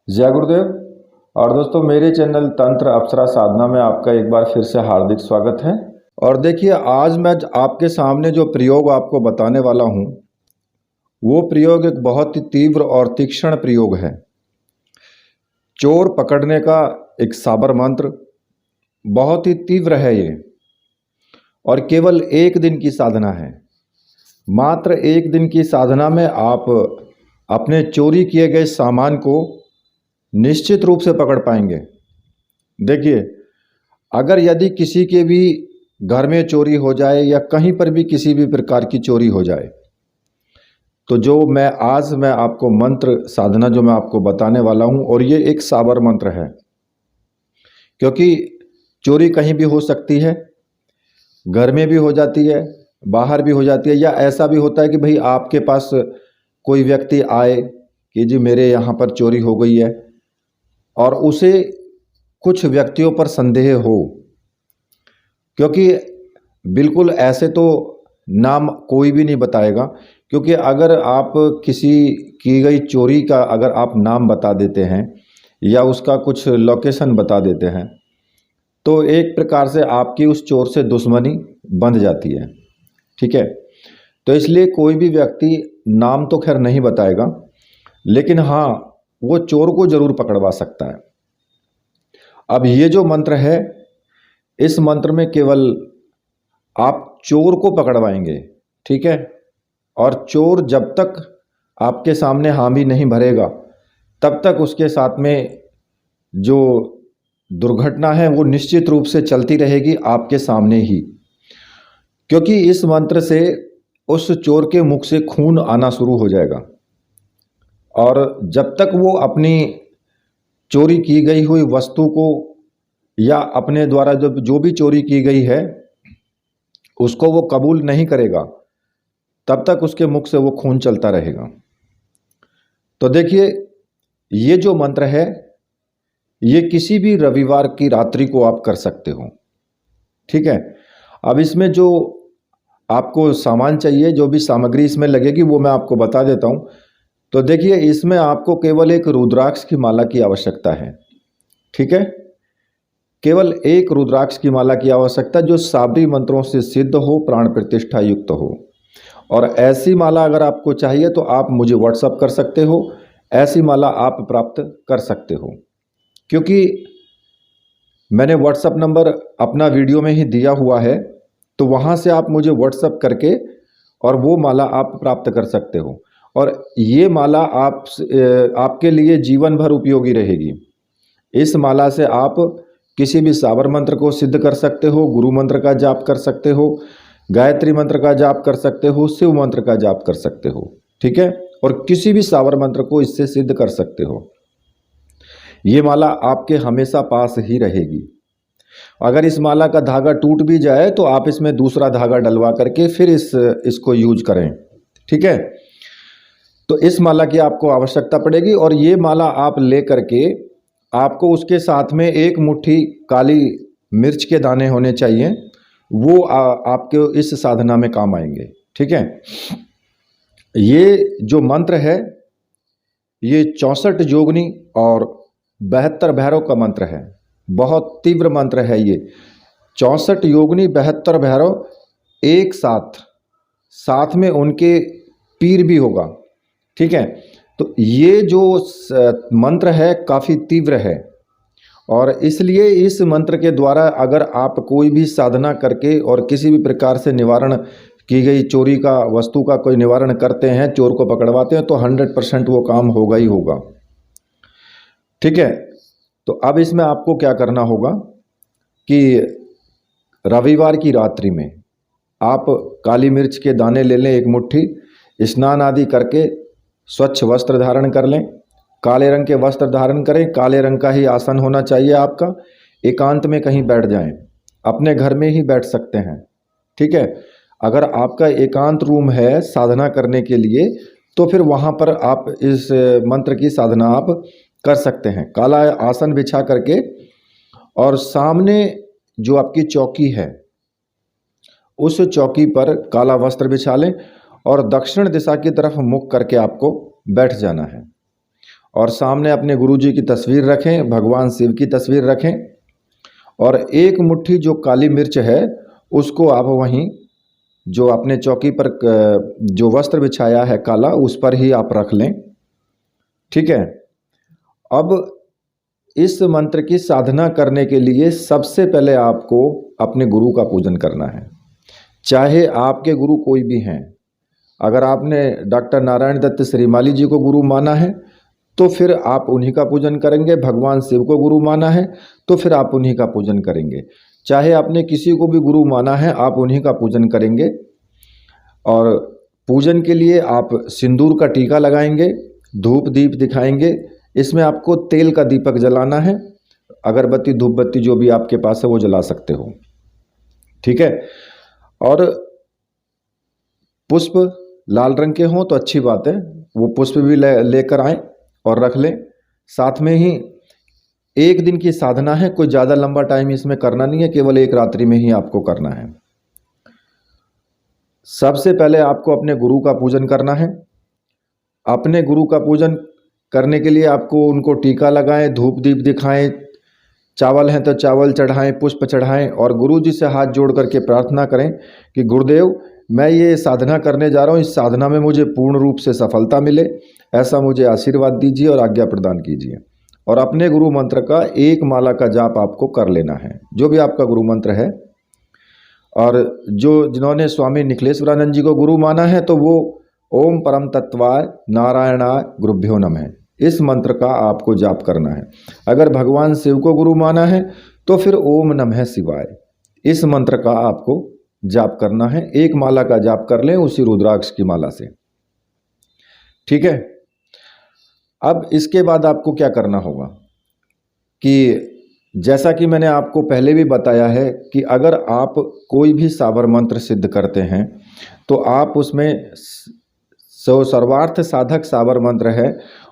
जय गुरुदेव। और दोस्तों, मेरे चैनल तंत्र अप्सरा साधना में आपका एक बार फिर से हार्दिक स्वागत है। और देखिए, आज मैं आपके सामने जो प्रयोग आपको बताने वाला हूँ वो प्रयोग एक बहुत ही तीव्र और तीक्ष्ण प्रयोग है। चोर पकड़ने का एक साबर मंत्र, बहुत ही तीव्र है ये, और केवल एक दिन की साधना है। मात्र एक दिन की साधना में आप अपने चोरी किए गए सामान को निश्चित रूप से पकड़ पाएंगे। देखिए, अगर यदि किसी के भी घर में चोरी हो जाए या कहीं पर भी किसी भी प्रकार की चोरी हो जाए, तो जो मैं आपको मंत्र साधना जो मैं आपको बताने वाला हूं, और ये एक साबर मंत्र है, क्योंकि चोरी कहीं भी हो सकती है, घर में भी हो जाती है, बाहर भी हो जाती है, या ऐसा भी होता है कि भाई आपके पास कोई व्यक्ति आए कि जी मेरे यहाँ पर चोरी हो गई है, और उसे कुछ व्यक्तियों पर संदेह हो। क्योंकि बिल्कुल ऐसे तो नाम कोई भी नहीं बताएगा, क्योंकि अगर आप किसी की गई चोरी का अगर आप नाम बता देते हैं या उसका कुछ लोकेशन बता देते हैं, तो एक प्रकार से आपकी उस चोर से दुश्मनी बंध जाती है। ठीक है, तो इसलिए कोई भी व्यक्ति नाम तो खैर नहीं बताएगा, लेकिन हाँ, वो चोर को जरूर पकड़वा सकता है। अब ये जो मंत्र है, इस मंत्र में केवल आप चोर को पकड़वाएंगे। ठीक है, और चोर जब तक आपके सामने हामी नहीं भरेगा, तब तक उसके साथ में जो दुर्घटना है वो निश्चित रूप से चलती रहेगी आपके सामने ही। क्योंकि इस मंत्र से उस चोर के मुख से खून आना शुरू हो जाएगा, और जब तक वो अपनी चोरी की गई हुई वस्तु को या अपने द्वारा जो भी चोरी की गई है उसको वो कबूल नहीं करेगा, तब तक उसके मुख से वो खून चलता रहेगा। तो देखिए, ये जो मंत्र है, ये किसी भी रविवार की रात्रि को आप कर सकते हो। ठीक है, अब इसमें जो आपको सामान चाहिए, जो भी सामग्री इसमें लगेगी, वो मैं आपको बता देता हूँ। तो देखिए, इसमें आपको केवल एक रुद्राक्ष की माला की आवश्यकता है। ठीक है, केवल एक रुद्राक्ष की माला की आवश्यकता, जो साबरी मंत्रों से सिद्ध हो, प्राण प्रतिष्ठा युक्त हो। और ऐसी माला अगर आपको चाहिए तो आप मुझे व्हाट्सअप कर सकते हो, ऐसी माला आप प्राप्त कर सकते हो। क्योंकि मैंने व्हाट्सअप नंबर अपना वीडियो में ही दिया हुआ है, तो वहाँ से आप मुझे व्हाट्सअप करके और वो माला आप प्राप्त कर सकते हो। और ये माला आपके लिए जीवन भर उपयोगी रहेगी। इस माला से आप किसी भी साबर मंत्र को सिद्ध कर सकते हो, गुरु मंत्र का जाप कर सकते हो, गायत्री मंत्र का जाप कर सकते हो, शिव मंत्र का जाप कर सकते हो। ठीक है, और किसी भी साबर मंत्र को इससे सिद्ध कर सकते हो। ये माला आपके हमेशा पास ही रहेगी। अगर इस माला का धागा टूट भी जाए तो आप इसमें दूसरा धागा डलवा करके फिर इसको यूज करें। ठीक है, तो इस माला की आपको आवश्यकता पड़ेगी, और ये माला आप ले करके आपको उसके साथ में एक मुट्ठी काली मिर्च के दाने होने चाहिए, वो आपके इस साधना में काम आएंगे। ठीक है, ये जो मंत्र है, ये 64 जोगनी और 72 भैरव का मंत्र है। बहुत तीव्र मंत्र है ये। 64 योगनी 72 भैरव एक साथ में उनके पीर भी होगा। ठीक है, तो ये जो मंत्र है काफ़ी तीव्र है, और इसलिए इस मंत्र के द्वारा अगर आप कोई भी साधना करके और किसी भी प्रकार से निवारण की गई चोरी का वस्तु का कोई निवारण करते हैं, चोर को पकड़वाते हैं, तो 100% वो काम होगा ही होगा। ठीक है, तो अब इसमें आपको क्या करना होगा कि रविवार की रात्रि में आप काली मिर्च के दाने ले लें एक मुट्ठी, स्नान आदि करके स्वच्छ वस्त्र धारण कर लें, काले रंग के वस्त्र धारण करें, काले रंग का ही आसन होना चाहिए आपका। एकांत में कहीं बैठ जाएं, अपने घर में ही बैठ सकते हैं। ठीक है, अगर आपका एकांत रूम है साधना करने के लिए, तो फिर वहाँ पर आप इस मंत्र की साधना आप कर सकते हैं। काला आसन बिछा करके, और सामने जो आपकी चौकी है उस चौकी पर काला वस्त्र बिछा लें, और दक्षिण दिशा की तरफ मुख करके आपको बैठ जाना है। और सामने अपने गुरु जी की तस्वीर रखें, भगवान शिव की तस्वीर रखें और एक मुट्ठी जो काली मिर्च है उसको आप वहीं जो अपने चौकी पर जो वस्त्र बिछाया है काला उस पर ही आप रख लें। ठीक है। अब इस मंत्र की साधना करने के लिए सबसे पहले आपको अपने गुरु का पूजन करना है, चाहे आपके गुरु कोई भी हैं। अगर आपने डॉक्टर नारायण दत्त श्रीमाली जी को गुरु माना है तो फिर आप उन्हीं का पूजन करेंगे, भगवान शिव को गुरु माना है तो फिर आप उन्हीं का पूजन करेंगे, चाहे आपने किसी को भी गुरु माना है आप उन्हीं का पूजन करेंगे। और पूजन के लिए आप सिंदूर का टीका लगाएंगे, धूप दीप दिखाएंगे। इसमें आपको तेल का दीपक जलाना है, अगरबत्ती धूप बत्ती जो भी आपके पास है वो जला सकते हो। ठीक है। और पुष्प लाल रंग के हों तो अच्छी बात है, वो पुष्प भी लेकर आएं और रख लें। साथ में ही एक दिन की साधना है, कोई ज़्यादा लंबा टाइम इसमें करना नहीं है, केवल एक रात्रि में ही आपको करना है। सबसे पहले आपको अपने गुरु का पूजन करना है। अपने गुरु का पूजन करने के लिए आपको उनको टीका लगाएं, धूप दीप दिखाएं, चावल हैं तो चावल चढ़ाएं, पुष्प चढ़ाएं और गुरु जी से हाथ जोड़ करके प्रार्थना करें कि गुरुदेव मैं ये साधना करने जा रहा हूँ, इस साधना में मुझे पूर्ण रूप से सफलता मिले, ऐसा मुझे आशीर्वाद दीजिए और आज्ञा प्रदान कीजिए। और अपने गुरु मंत्र का एक माला का जाप आपको कर लेना है, जो भी आपका गुरु मंत्र है। और जिन्होंने स्वामी निखिलेश्वरानंद जी को गुरु माना है तो वो ओम परम तत्वाय नारायणाय गुरुभ्यो नमः इस मंत्र का आपको जाप करना है। अगर भगवान शिव को गुरु माना है तो फिर ओम नमः शिवाय इस मंत्र का आपको जाप करना है। एक माला का जाप कर लें उसी रुद्राक्ष की माला से। ठीक है। अब इसके बाद आपको क्या करना होगा कि जैसा कि मैंने आपको पहले भी बताया है कि अगर आप कोई भी साबर मंत्र सिद्ध करते हैं तो आप उसमें सर्वार्थ साधक साबर मंत्र है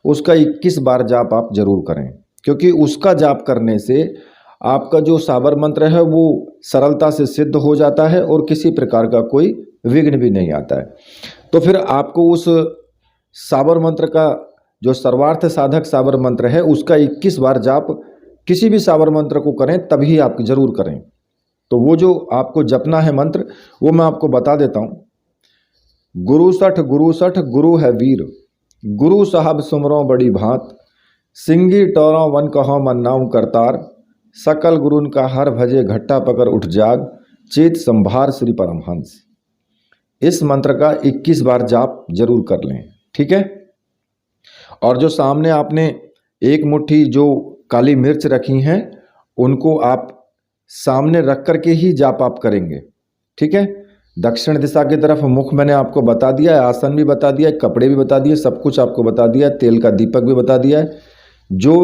उसका 21 बार जाप आप जरूर करें, क्योंकि उसका जाप करने से आपका जो साबर मंत्र है वो सरलता से सिद्ध हो जाता है और किसी प्रकार का कोई विघ्न भी नहीं आता है। तो फिर आपको उस साबर मंत्र का जो सर्वार्थ साधक साबर मंत्र है उसका 21 बार जाप किसी भी साबर मंत्र को करें, तभी आप जरूर करें। तो वो जो आपको जपना है मंत्र वो मैं आपको बता देता हूँ। गुरु सठ गुरु है वीर, गुरु साहब सुमरो बड़ी भांत, सिंगी टोरों वन कहो मन नाम करतार, सकल गुरुन का हर भजे घट्टा पकड़ उठ जाग, चेत संभार श्री परमहंस। इस मंत्र का 21 बार जाप जरूर कर लें। ठीक है। और जो सामने आपने एक मुट्ठी जो काली मिर्च रखी हैं उनको आप सामने रख करके ही जाप आप करेंगे। ठीक है। दक्षिण दिशा की तरफ मुख मैंने आपको बता दिया है, आसन भी बता दिया है, कपड़े भी बता दिए, सब कुछ आपको बता दिया है, तेल का दीपक भी बता दिया है। जो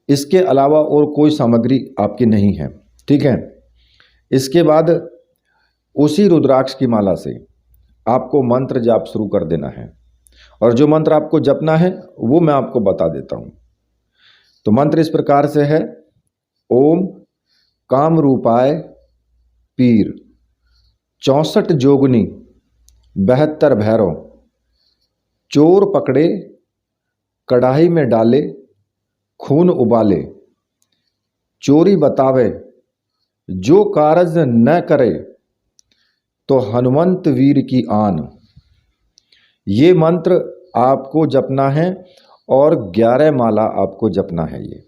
इसके अलावा और कोई सामग्री आपकी नहीं है। ठीक है। इसके बाद उसी रुद्राक्ष की माला से आपको मंत्र जाप शुरू कर देना है और जो मंत्र आपको जपना है वो मैं आपको बता देता हूँ। तो मंत्र इस प्रकार से है, ओम काम रूपाय पीर 64 जोगनी 72 भैरव, चोर पकड़े कढ़ाई में डाले खून उबाले, चोरी बतावे जो कारज न करे तो हनुमंत वीर की आन। ये मंत्र आपको जपना है और 11 माला आपको जपना है। ये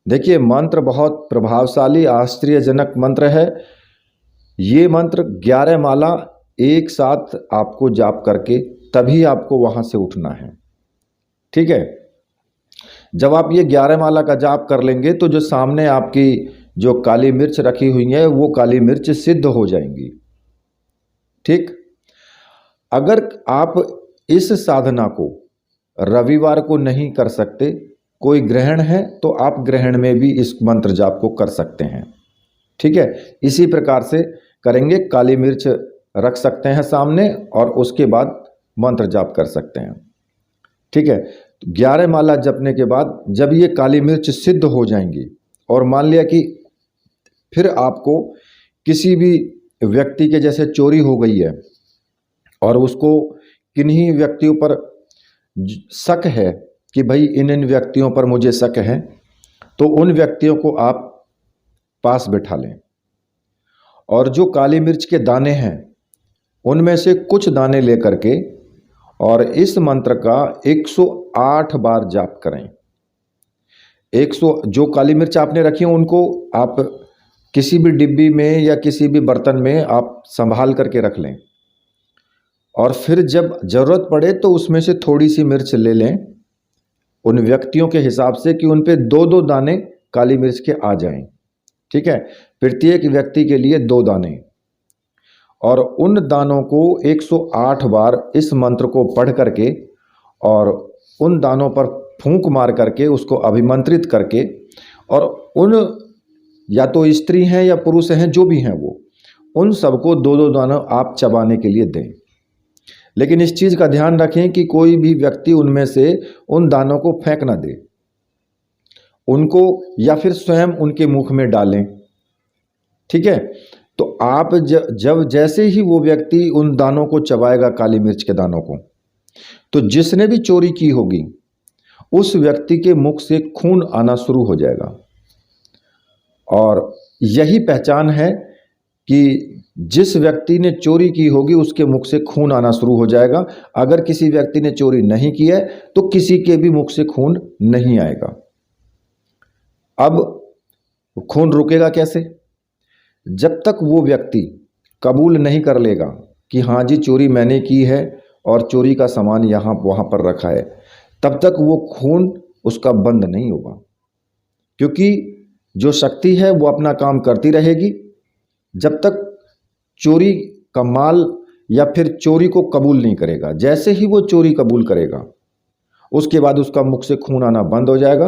देखिए मंत्र बहुत प्रभावशाली आश्चर्यजनक मंत्र है। ये मंत्र 11 माला एक साथ आपको जाप करके तभी आपको वहां से उठना है। ठीक है। जब आप ये 11 माला का जाप कर लेंगे तो जो सामने आपकी जो काली मिर्च रखी हुई है वो काली मिर्च सिद्ध हो जाएंगी। ठीक। अगर आप इस साधना को रविवार को नहीं कर सकते, कोई ग्रहण है तो आप ग्रहण में भी इस मंत्र जाप को कर सकते हैं। ठीक है। इसी प्रकार से करेंगे, काली मिर्च रख सकते हैं सामने और उसके बाद मंत्र जाप कर सकते हैं। ठीक है। 11 माला जपने के बाद जब ये काली मिर्च सिद्ध हो जाएंगी और मान लिया कि फिर आपको किसी भी व्यक्ति के जैसे चोरी हो गई है और उसको किन्हीं व्यक्तियों पर शक है कि भाई इन इन व्यक्तियों पर मुझे शक है, तो उन व्यक्तियों को आप पास बैठा लें और जो काली मिर्च के दाने हैं उनमें से कुछ दाने लेकर के और इस मंत्र का 108 बार जाप करें। 100 जो काली मिर्च आपने रखी है उनको आप किसी भी डिब्बी में या किसी भी बर्तन में आप संभाल करके रख लें और फिर जब ज़रूरत पड़े तो उसमें से थोड़ी सी मिर्च ले लें उन व्यक्तियों के हिसाब से कि उन पे 2-2 दाने काली मिर्च के आ जाएं। ठीक है, प्रत्येक व्यक्ति के लिए 2 दाने, और उन दानों को 108 बार इस मंत्र को पढ़ करके और उन दानों पर फूंक मार करके उसको अभिमंत्रित करके और उन या तो स्त्री हैं या पुरुष हैं जो भी हैं वो उन सबको 2-2 दाना आप चबाने के लिए दें। लेकिन इस चीज़ का ध्यान रखें कि कोई भी व्यक्ति उनमें से उन दानों को फेंक ना दे, उनको या फिर स्वयं उनके मुख में डालें। ठीक है, तो आप जब जैसे ही वो व्यक्ति उन दानों को चबाएगा, काली मिर्च के दानों को, तो जिसने भी चोरी की होगी उस व्यक्ति के मुख से खून आना शुरू हो जाएगा। और यही पहचान है कि जिस व्यक्ति ने चोरी की होगी उसके मुख से खून आना शुरू हो जाएगा। अगर किसी व्यक्ति ने चोरी नहीं की है तो किसी के भी मुख से खून नहीं आएगा। अब खून रुकेगा कैसे? जब तक वो व्यक्ति कबूल नहीं कर लेगा कि हाँ जी चोरी मैंने की है और चोरी का सामान यहाँ वहाँ पर रखा है, तब तक वो खून उसका बंद नहीं होगा, क्योंकि जो शक्ति है वो अपना काम करती रहेगी जब तक चोरी का माल या फिर चोरी को कबूल नहीं करेगा। जैसे ही वो चोरी कबूल करेगा उसके बाद उसका मुख से खून आना बंद हो जाएगा।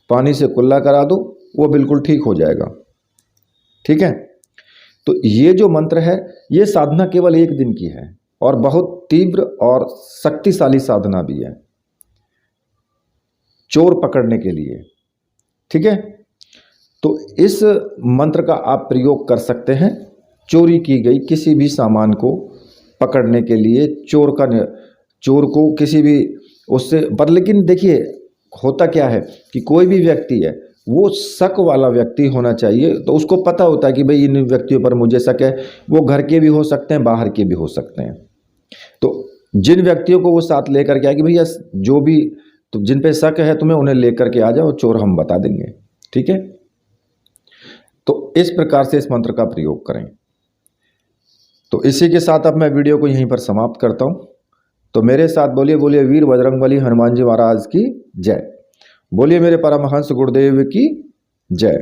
पानी से कुल्ला करा दो, वो बिल्कुल ठीक हो जाएगा। ठीक है, तो ये जो मंत्र है ये साधना केवल 1 दिन की है और बहुत तीव्र और शक्तिशाली साधना भी है चोर पकड़ने के लिए। ठीक है, तो इस मंत्र का आप प्रयोग कर सकते हैं चोरी की गई किसी भी सामान को पकड़ने के लिए, चोर को किसी भी उससे पर। लेकिन देखिए होता क्या है कि कोई भी व्यक्ति है वो शक वाला व्यक्ति होना चाहिए, तो उसको पता होता है कि भाई इन व्यक्तियों पर मुझे शक है। वो घर के भी हो सकते हैं, बाहर के भी हो सकते हैं। तो जिन व्यक्तियों को वो साथ लेकर के आए कि भैया जो भी तो जिन पे शक है तुम्हें उन्हें लेकर के आ जाओ, चोर हम बता देंगे। ठीक है, तो इस प्रकार से इस मंत्र का प्रयोग करें। तो इसी के साथ अब मैं वीडियो को यहीं पर समाप्त करता हूं। तो मेरे साथ बोलिए बोलिए वीर बजरंगबली हनुमान जी महाराज की जय। बोलिए मेरे परमहंस गुरुदेव की जय।